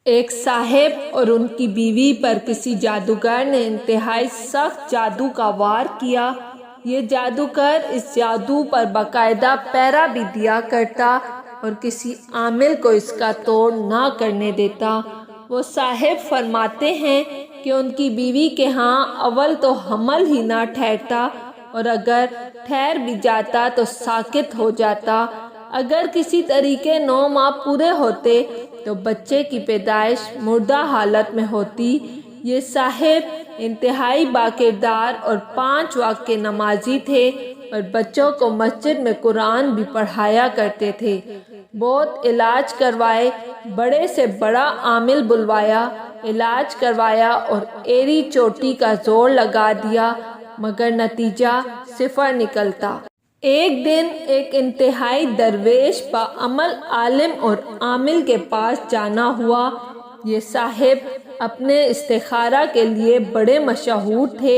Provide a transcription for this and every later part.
ایک صاحب اور ان کی بیوی پر کسی جادوگر نے انتہائی سخت جادو کا وار کیا۔ یہ جادوگر اس جادو پر باقاعدہ پہرا بھی دیا کرتا اور کسی عامل کو اس کا توڑ نہ کرنے دیتا۔ وہ صاحب فرماتے ہیں کہ ان کی بیوی کے ہاں اول تو حمل ہی نہ ٹھہرتا، اور اگر ٹھہر بھی جاتا تو ساقط ہو جاتا۔ اگر کسی طریقے 9 ماہ پورے ہوتے تو بچے کی پیدائش مردہ حالت میں ہوتی۔ یہ صاحب انتہائی باکردار اور 5 وقت کے نمازی تھے اور بچوں کو مسجد میں قرآن بھی پڑھایا کرتے تھے۔ بہت علاج کروائے، بڑے سے بڑا عامل بلوایا، علاج کروایا اور ایڑی چوٹی کا زور لگا دیا، مگر نتیجہ 0 نکلتا۔ ایک دن ایک انتہائی درویش باعمل عالم اور عامل کے پاس جانا ہوا۔ یہ صاحب اپنے استخارہ کے لیے بڑے مشہور تھے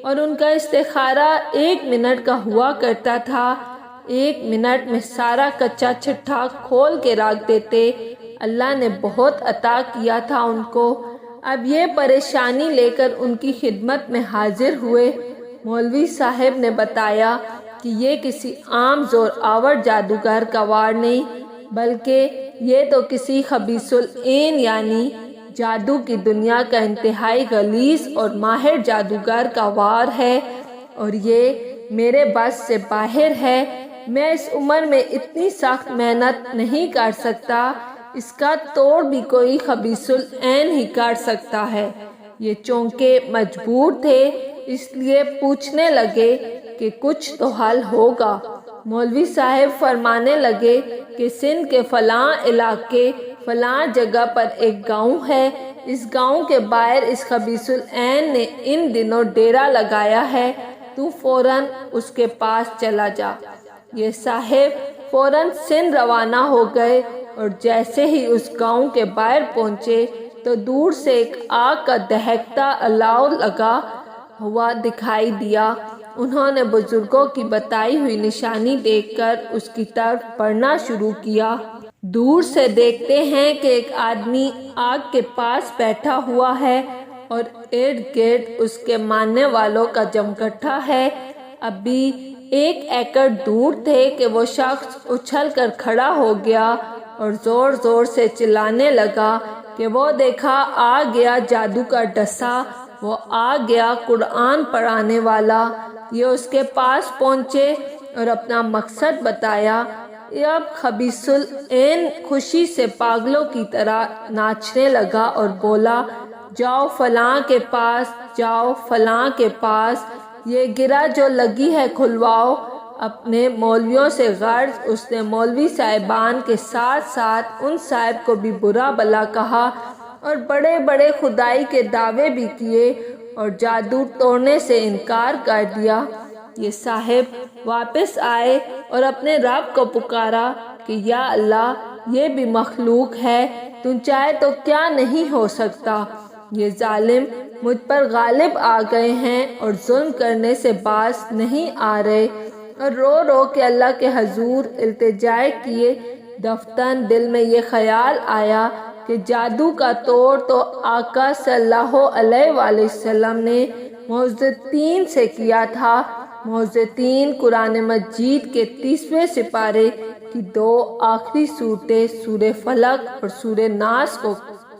اور ان کا استخارہ 1 منٹ کا ہوا کرتا تھا۔ 1 منٹ میں سارا کچا چھٹا کھول کے رکھ دیتے۔ اللہ نے بہت عطا کیا تھا ان کو۔ اب یہ پریشانی لے کر ان کی خدمت میں حاضر ہوئے۔ مولوی صاحب نے بتایا کہ یہ کسی عام زور آور جادوگر کا وار نہیں، بلکہ یہ تو کسی خبیث العین یعنی جادو کی دنیا کا انتہائی غلیظ اور ماہر جادوگر کا وار ہے، اور یہ میرے بس سے باہر ہے۔ میں اس عمر میں اتنی سخت محنت نہیں کر سکتا، اس کا توڑ بھی کوئی خبیث العین ہی کر سکتا ہے۔ یہ چونکہ مجبور تھے، اس لیے پوچھنے لگے کہ کچھ تو حل ہوگا۔ مولوی صاحب فرمانے لگے کہ سندھ کے فلاں علاقے فلاں جگہ پر ایک گاؤں ہے، اس گاؤں کے باہر اس خبیث العین نے ان دنوں ڈیرا لگایا ہے، تو فوراً اس کے پاس چلا جا۔ یہ صاحب فوراً سندھ روانہ ہو گئے اور جیسے ہی اس گاؤں کے باہر پہنچے تو دور سے ایک آگ کا دہکتا الاؤ لگا ہوا دکھائی دیا۔ انہوں نے بزرگوں کی بتائی ہوئی نشانی دیکھ کر اس کی طرف بڑھنا شروع کیا۔ دور سے دیکھتے ہیں کہ ایک آدمی آگ کے پاس بیٹھا ہوا ہے اور ارد گرد اس کے ماننے والوں کا جمگٹھا ہے۔ ابھی 1 ایکڑ دور تھے کہ وہ شخص اچھل کر کھڑا ہو گیا اور زور زور سے چلانے لگا کہ وہ دیکھا آ گیا جادو کا ڈسا، وہ آ گیا قرآن پڑھانے والا۔ یہ اس کے پاس پہنچے اور اپنا مقصد بتایا۔ اب خبیث العین خوشی سے پاگلوں کی طرح ناچنے لگا اور بولا، جاؤ فلاں کے پاس، جاؤ فلاں کے پاس، یہ گرہ جو لگی ہے کھلواؤ۔ اپنے مولویوں سے غرض اس نے مولوی صاحبان کے ساتھ ساتھ ان صاحب کو بھی برا بلا کہا اور بڑے بڑے خدائی کے دعوے بھی کیے اور جادو توڑنے سے انکار کر دیا۔ یہ صاحب واپس آئے اور اپنے رب کو پکارا کہ یا اللہ، یہ بھی مخلوق ہے، تو چاہے تو کیا نہیں ہو سکتا۔ یہ ظالم مجھ پر غالب آ گئے ہیں اور ظلم کرنے سے باز نہیں آ رہے، اور رو رو کے اللہ کے حضور التجائے کیے۔ دفتن دل میں یہ خیال آیا کہ جادو کا توڑ تو آقا صلی اللہ علیہ وآلہ وسلم نے معوذتین سے کیا تھا۔ معوذتین قرآن مجید کے 30ویں سپارے کی 2 آخری صورتیں سورہ فلق اور سورہ ناس کو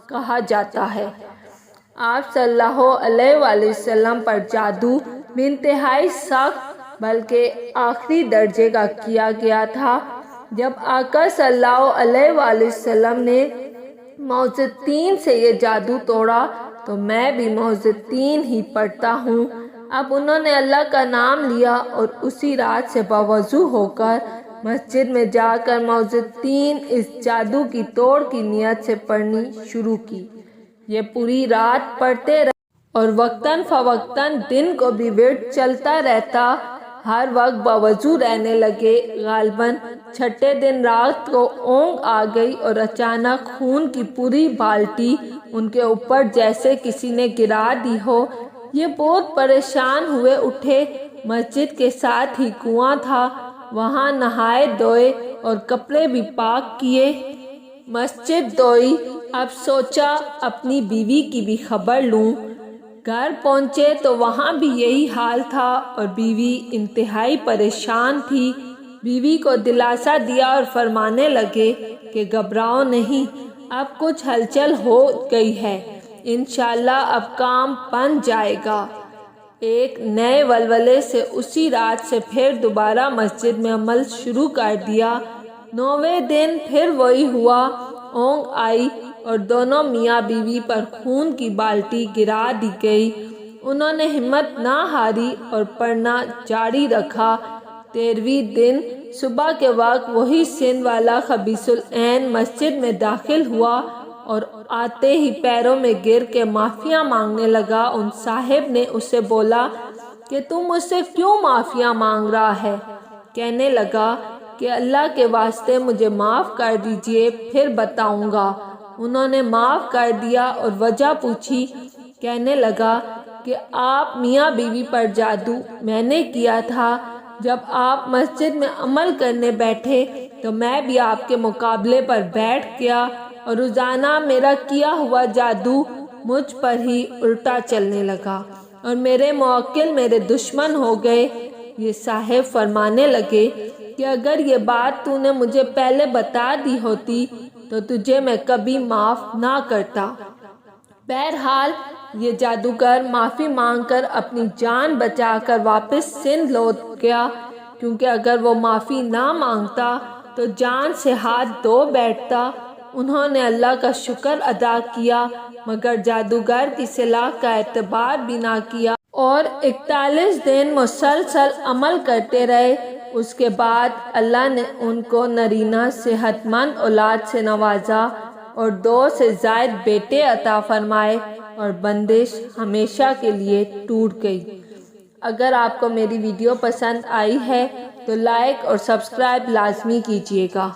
کہا جاتا ہے۔ آپ صلی اللہ علیہ وآلہ وسلم پر جادو بھی انتہائی سخت بلکہ آخری درجے کا کیا گیا تھا۔ جب آقا صلی اللہ علیہ وآلہ وسلم نے معوذتین سے یہ جادو توڑا تو میں بھی معوذتین ہی پڑھتا ہوں۔ اب انہوں نے اللہ کا نام لیا اور اسی رات سے باوضو ہو کر مسجد میں جا کر معوذتین اس جادو کی توڑ کی نیت سے پڑھنی شروع کی۔ یہ پوری رات پڑھتے رہے اور وقتاً فوقتاً دن کو بھی ورد چلتا رہتا۔ ہر وقت باوضو رہنے لگے۔ غالباً 6 دن رات کو اونگ آ گئی اور اچانک خون کی پوری بالٹی ان کے اوپر جیسے کسی نے گرا دی ہو۔ یہ بہت پریشان ہوئے اٹھے۔ مسجد کے ساتھ ہی کنواں تھا، وہاں نہائے دھوئے اور کپڑے بھی پاک کیے۔ مسجد دھوئی، اب سوچا اپنی بیوی کی بھی خبر لوں۔ گھر پہنچے تو وہاں بھی یہی حال تھا اور بیوی انتہائی پریشان تھی۔ بیوی کو دلاسا دیا اور فرمانے لگے کہ گھبراؤ نہیں، اب کچھ ہلچل ہو گئی ہے، انشاءاللہ اب کام بن جائے گا۔ ایک نئے ولولے سے اسی رات سے پھر دوبارہ مسجد میں عمل شروع کر دیا۔ 9ویں دن پھر وہی ہوا، اونگ آئی اور دونوں میاں بیوی پر خون کی بالٹی گرا دی گئی۔ انہوں نے ہمت نہ ہاری اور پڑھنا جاری رکھا۔ 13ویں دن صبح کے وقت وہی سندھ والا خبیث العین مسجد میں داخل ہوا اور آتے ہی پیروں میں گر کے معافیاں مانگنے لگا۔ ان صاحب نے اسے بولا کہ تم مجھ سے کیوں معافیاں مانگ رہا ہے؟ کہنے لگا کہ اللہ کے واسطے مجھے معاف کر دیجئے، پھر بتاؤں گا۔ انہوں نے معاف کر دیا اور وجہ پوچھی۔ کہنے لگا کہ آپ میاں بیوی پر جادو میں نے کیا تھا۔ جب آپ مسجد میں عمل کرنے بیٹھے تو میں بھی آپ کے مقابلے پر بیٹھ گیا اور روزانہ میرا کیا ہوا جادو مجھ پر ہی الٹا چلنے لگا اور میرے موکل میرے دشمن ہو گئے۔ یہ صاحب فرمانے لگے کہ اگر یہ بات تو نے مجھے پہلے بتا دی ہوتی تو تجھے میں کبھی معاف نہ کرتا۔ بہرحال یہ جادوگر معافی مانگ کر اپنی جان بچا کر واپس سندھ لوٹ گیا، کیونکہ اگر وہ معافی نہ مانگتا تو جان سے ہاتھ دھو بیٹھتا۔ انہوں نے اللہ کا شکر ادا کیا مگر جادوگر کی صلاح کا اعتبار بھی نہ کیا اور 41 دن مسلسل عمل کرتے رہے۔ اس کے بعد اللہ نے ان کو نرینہ صحت مند اولاد سے نوازا اور 2 سے زائد بیٹے عطا فرمائے اور بندش ہمیشہ کے لیے ٹوٹ گئی۔ اگر آپ کو میری ویڈیو پسند آئی ہے تو لائک اور سبسکرائب لازمی کیجیے گا۔